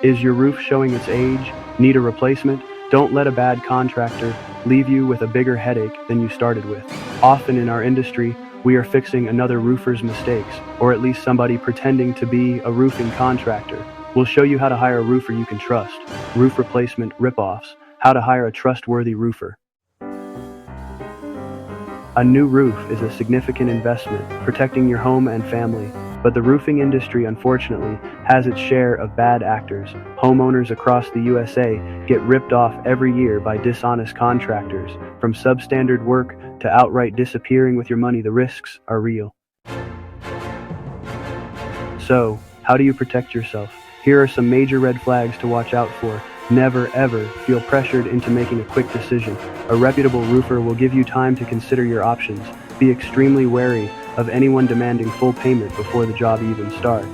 Is your roof showing its age? Need a replacement? Don't let a bad contractor leave you with a bigger headache than you started with. Often in our industry, we are fixing another roofer's mistakes, or at least somebody pretending to be a roofing contractor. We'll show you how to hire a roofer you can trust. Roof replacement ripoffs. How to hire a trustworthy roofer. A new roof is a significant investment, protecting your home and family. But the roofing industry, unfortunately, has its share of bad actors. Homeowners across the USA get ripped off every year by dishonest contractors. From substandard work to outright disappearing with your money, the risks are real. So, how do you protect yourself? Here are some major red flags to watch out for. Never ever feel pressured into making a quick decision. A reputable roofer will give you time to consider your options. Be extremely wary of anyone demanding full payment before the job even starts.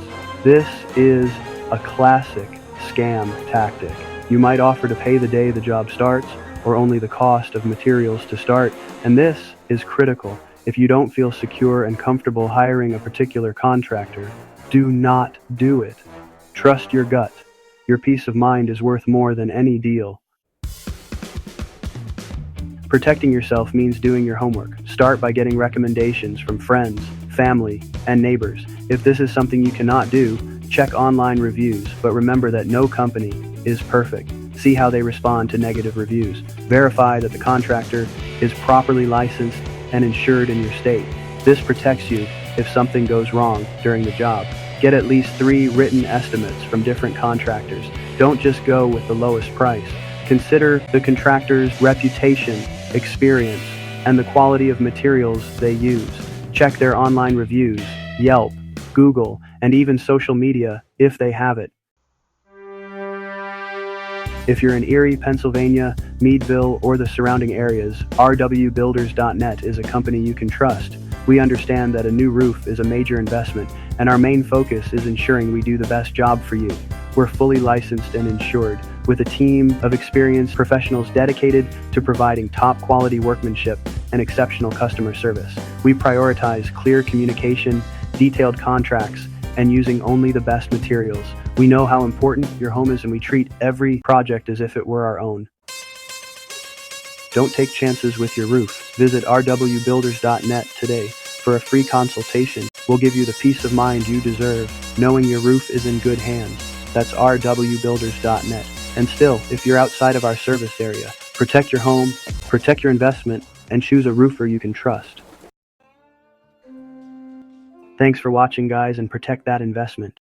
This is a classic scam tactic. You might offer to pay the day the job starts, or only the cost of materials to start, and this is critical. If you don't feel secure and comfortable hiring a particular contractor, do not do it. Trust your gut. Your peace of mind is worth more than any deal. Protecting yourself means doing your homework. Start by getting recommendations from friends, family, and neighbors. If this is something you cannot do, check online reviews, but remember that no company is perfect. See how they respond to negative reviews. Verify that the contractor is properly licensed and insured in your state. This protects you if something goes wrong during the job. Get at least 3 written estimates from different contractors. Don't just go with the lowest price. Consider the contractor's reputation, experience, and the quality of materials they use. Check their online reviews, Yelp, Google, and even social media if they have it. If you're in Erie, Pennsylvania, Meadville, or the surrounding areas, rwbuilders.net is a company you can trust. We understand that a new roof is a major investment, and our main focus is ensuring we do the best job for you. We're fully licensed and insured, with a team of experienced professionals dedicated to providing top quality workmanship and exceptional customer service. We prioritize clear communication, detailed contracts, and using only the best materials. We know how important your home is, and we treat every project as if it were our own. Don't take chances with your roof. Visit rwbuilders.net today for a free consultation. We'll give you the peace of mind you deserve, knowing your roof is in good hands. That's rwbuilders.net. And still, if you're outside of our service area, protect your home, protect your investment, and choose a roofer you can trust. Thanks for watching, guys, and protect that investment.